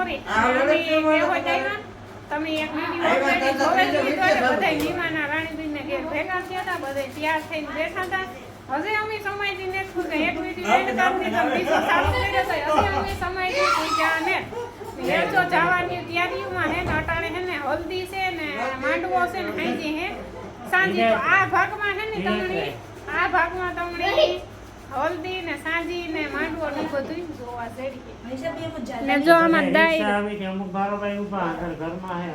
Sorry અમે કેવો જઈવા તમે એક વિડિયો ઓલરેડી જોઈ લીધો છે બધા નીમાના રાણીબીનને ઘેર ભેગા થયા હતા બધા તૈયાર થઈને બેઠા હતા હજે અમે સમાજની ને કે એક વિડિયો એન્ડ કરતી તો બીજો ચાલુ કર્યો તો હજે અમે સમાજની પૂજા ને એ તો જવાની તૈયારીમાં હે અટાણે હે ને હલ્દી છે ને માંડવો છે ને હાઈજી હે સાંજી તો આ ભાગમાં હે ને તમને આ ભાગમાં તમને હલ્દી ને સાંજી ને માંડવો ને બધું જોવા જઈએ ને જો આમાં દાઈ આવી કે અમુક બારોબાઈ ઊભા આગળ ઘરમાં હે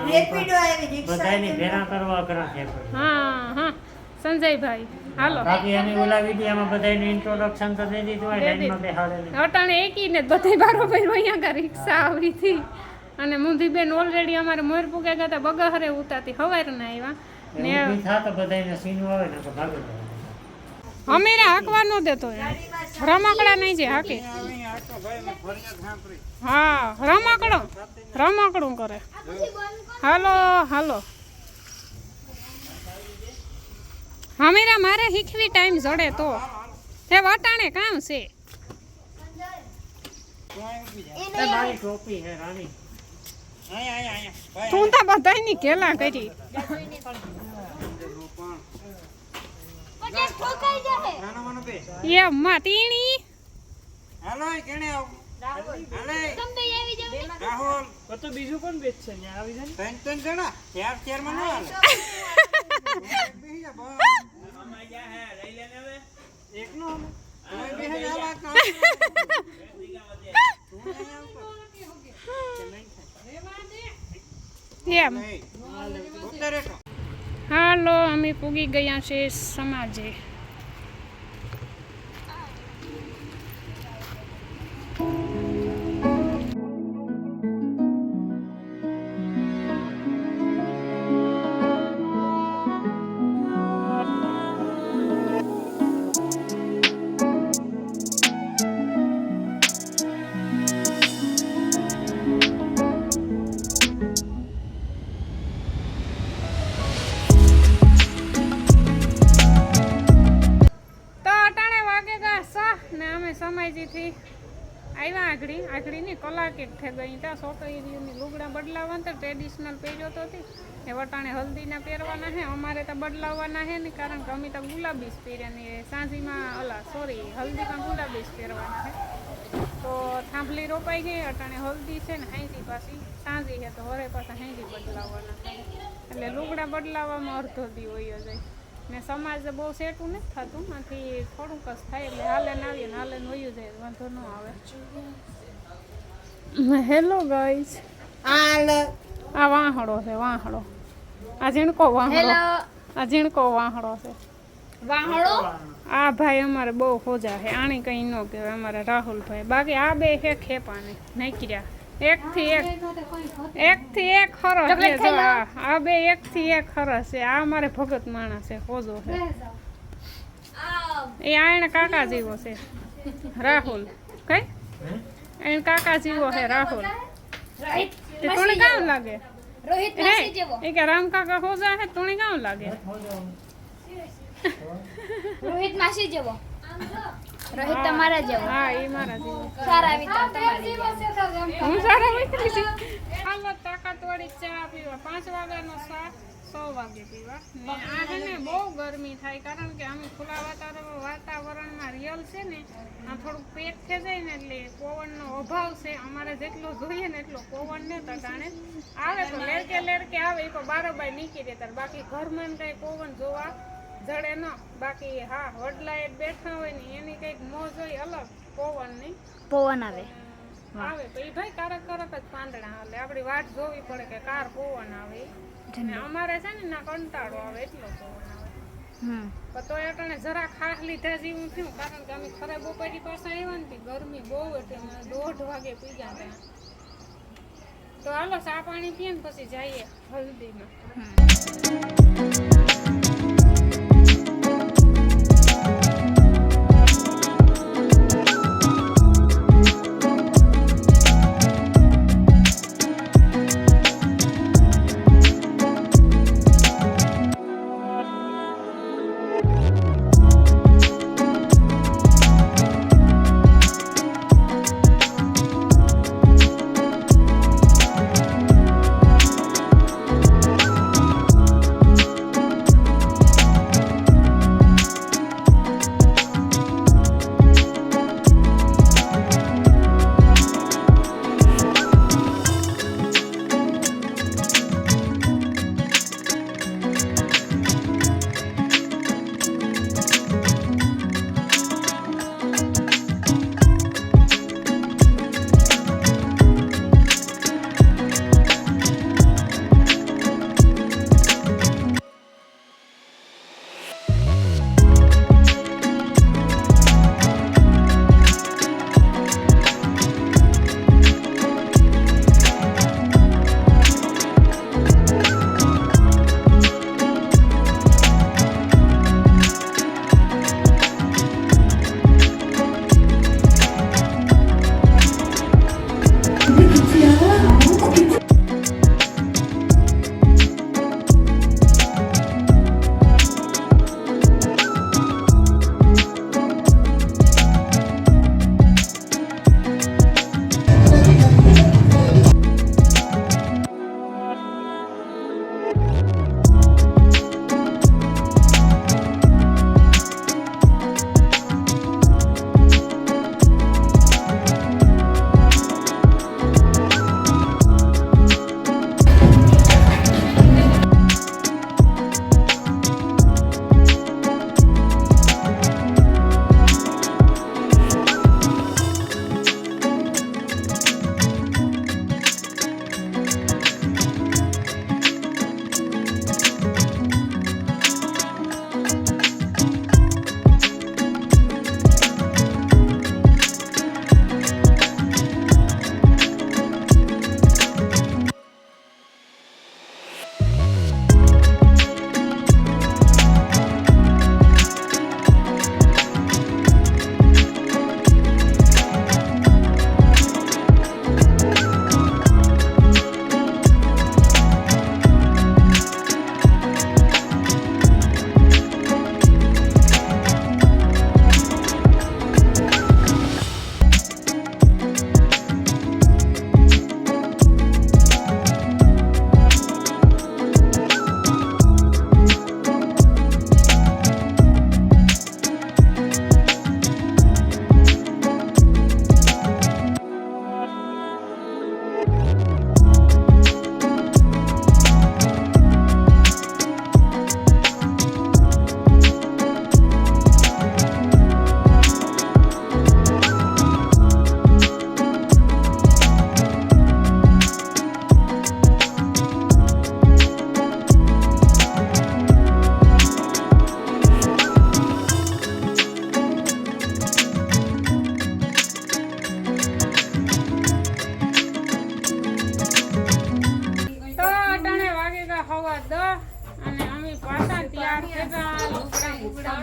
રેપિડો આવી રિક્ષા બધાયને ભેરા કરવા કરા છે હા હા સંજયભાઈ હાલો બાકી અમે ઓલા વિડિયામાં બધાયને ઇન્ટ્રોડક્શન તો દઈ દીધું હોય લાઈનમાં બેહાડેલી અટાણે એકીને બધે બારોબાઈ અહીંયા આગળ રિક્ષા આવી હતી અને મુંધીબેન ઓલરેડી અમારે મોર પૂગે ગયા બગહરે ઉતાતી હવારના આવ્યા ને ઊભી થા તો બધાયને સીનું આવે ને તો ભાગી જાય અમેરે હાંકવા ન દેતો રમકડા નહીં છે હાકે હા રમકડું કરે હાલો હાલો હમેરા મારે શીખવી ટાઈમ જડે તો તે વટાણે કામ છે એ મારી ટોપી હે રાણી તું તો બધાયની કેલા કરી એ માતીણી હાલો કેણે આવ રાહુલ તો બીજું કોણ બેચ છે ત્યાં આવી જાય ત્રણ જણા ચાર માં ન હાલે બેહી જા બસ મામા ગયા હે લઈ લેને હવે એક નો હાલે તમે બેહી જા વાત એમ હાલો અમે પૂગી ગયા છે સમાજે સમયજીથી આવ્યા આગળની કલાક એક થઈ ગઈ ત્યાં છોકરીની લુગડા બદલાવવા તો ટ્રેડિશનલ પહેર્યો તો હતી એ વટાણે હલ્દીના પહેરવાના છે અમારે તો બદલાવવાના છે ને કારણ કે અમે તો ગુલાબી જ પહેર્યા ને સાંજીમાં હલ્દીમાં ગુલાબી જ પહેરવાના છે તો થાંભલી રોપાઈ ગઈ અટાણે હલ્દી છે ને હાંજી પાછી સાંજી છે તો હરે પાછા હાંજી બદલાવવાના છે એટલે લુગડા બદલાવવામાં અડધો દી હોય જાય ને સમાજ બહુ સેટું નથી થતું આથી થોડુંક જ થાય એટલે હાલે ને આવીએ ને હાલે ને વયું જાય વાંધો ન આવે હેલો ગાઈસ આ વાહડો છે વાહડો આ ઝીણકો વાહડો છે આ ભાઈ અમારે બહુ ખોજા છે આણી કંઈ ન કહેવાય અમારે રાહુલભાઈ બાકી આ બે છે ખેપાને નાખ્યા એકથી એક ખરસ છે જો આ બે એકથી એક ખરસ છે આ અમારે ભગત માણસ છે ખોજો છે એ આયણ કાકા જેવો છે રાહુલ કઈ એણ કાકા જેવો છે રાહુલ તુણે કામ લાગે એ કે રામ કાકા ખોજા છે તુણે કામ લાગે રોહિત માસી જેવો રોહિત તમારા જેવો હા એ મારા જેવો સારા વિચાર તમારા જેવો હું સારા વિચારી છું હાલો તાકાત વાળી ચા પીવા 5 વાગ્યાનો ચા 100 વાગે પીવા ને આ છે ને બહુ ગરમી થાય કારણ કે અમે ખુલ્લા વાતાવરણમાં રિયલ છે ને આ થોડુંક પેટ થઈ જાય ને એટલે પવનનો અભાવ છે અમારે જેટલો જોઈએ ને એટલો પવન ને તટાણે આવે તો લેરકે આવે એ તો બારોબાર નીકળી રહેતા બાકી ઘરમાં કઈ પવન જોવા જડે ન બાકી હા વડલા બેઠા હોય ને એની કઈક મોજ હોય અલગ પવન આવે તો એ ભાઈ કારક જ પાંદડા હાલે આપડી વાટ જોવી પડે કે કાર પવન આવે અને અમારે છે ને ના કંટાળો આવે એટલો પવન આવે પણ તો એટલે જરા ખાસ લીધા જેવું થયું કારણ કે અમે ખરે બપોરી પાસે આવ્યા ને ગરમી બહુ એટલે 1:30 વાગે પી ગયા ત્યાં તો હાલો ચા પાણી પીએ ને પછી જઈએ હલ્દીમાં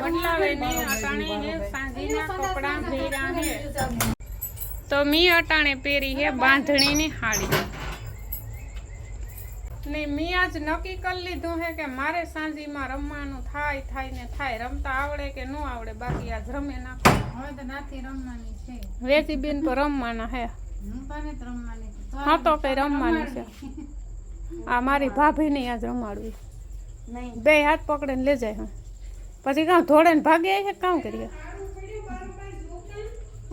બદલાવે ને અટાણે હે સાંજીના કપડા ભેરા હે તો મી અટાણે પહેરી હે બાંધણીની હાડી ને મી આજ નક્કી કરી લીધું હે કે મારે સાંજીમાં રમવાનું થાય ને થાય રમતા આવડે કે ન આવડે બાકી આજ રમે નાખો હવે તો નાથી રમવાની છે વેચી બેન તો રમવાના હે હું તને જ રમવાની છું. હા તો કઈ રમવાની છે આ મારી ભાભી ને આજ રમાડવી બે હાથ પકડીને લઈ જાય હું પછી કાં ધોડે ને ભાગે છે કામ કરીએ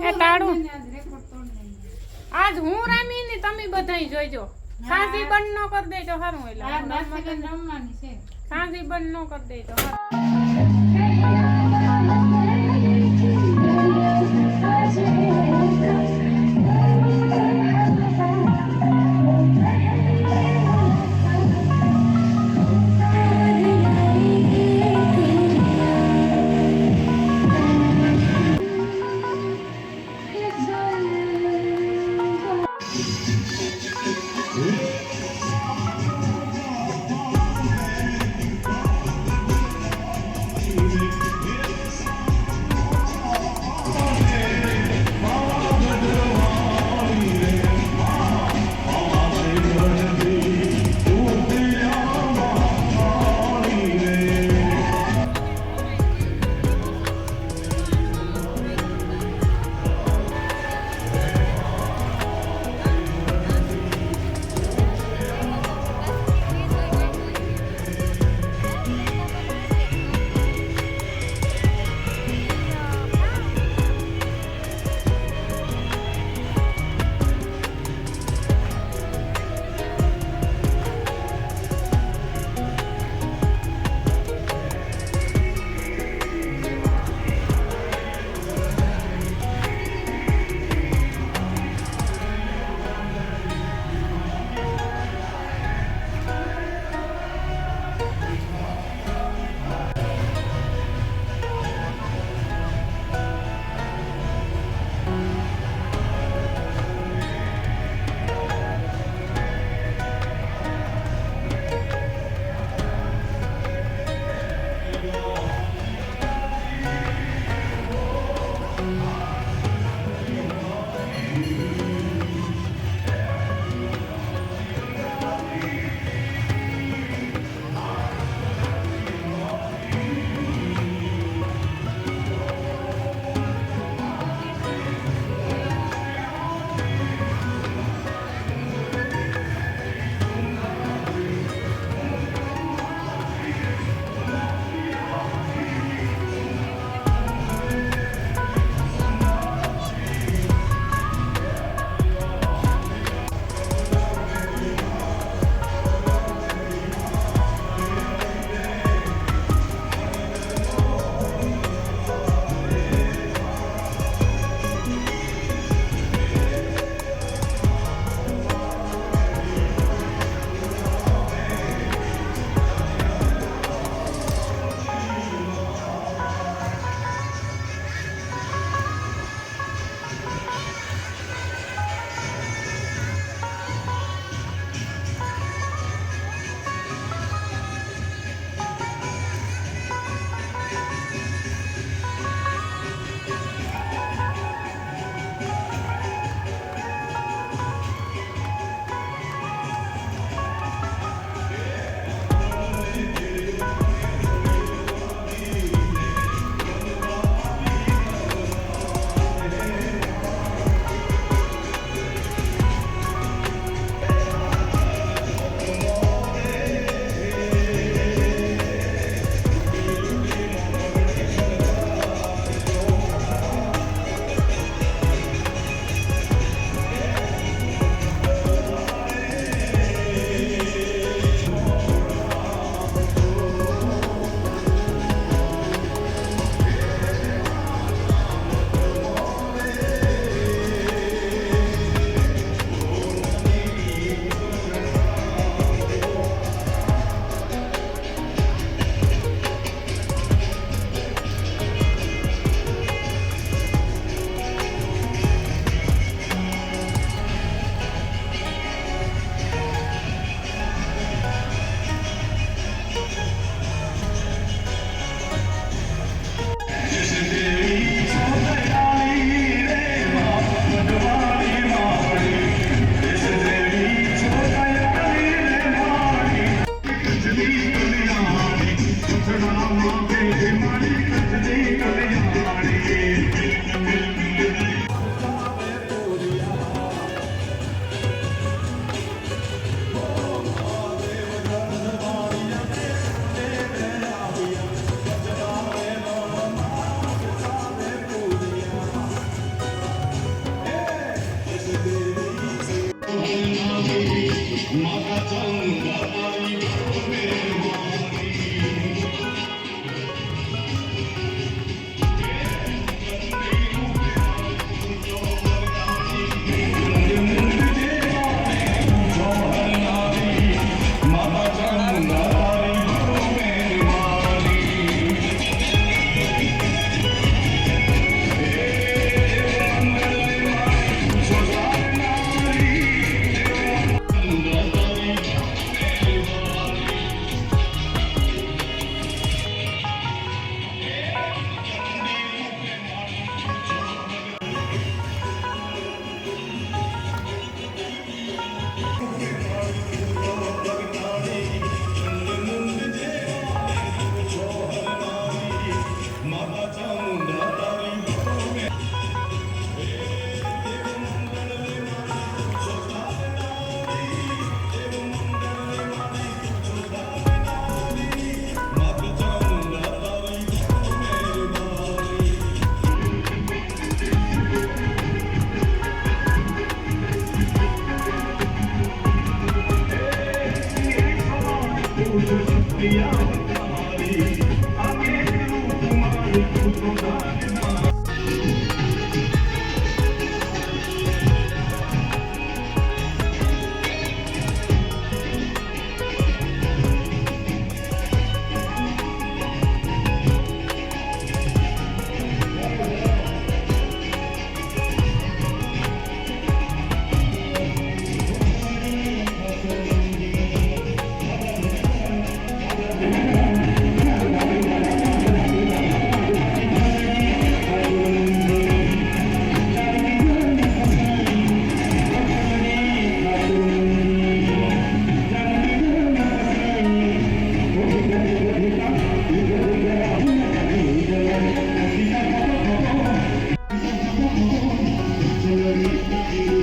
એ ટાળું આજ રેકોર્ડ તોડી નાખ્યો. આજ હું રમી ને તમે બધાય જોઈજો સાંજી બંધ ન કરી દેજો સારું એટલે આ નાથી લઈને રમવાની છે સાંજી બંધ ન કરી દેજો સારું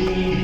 છે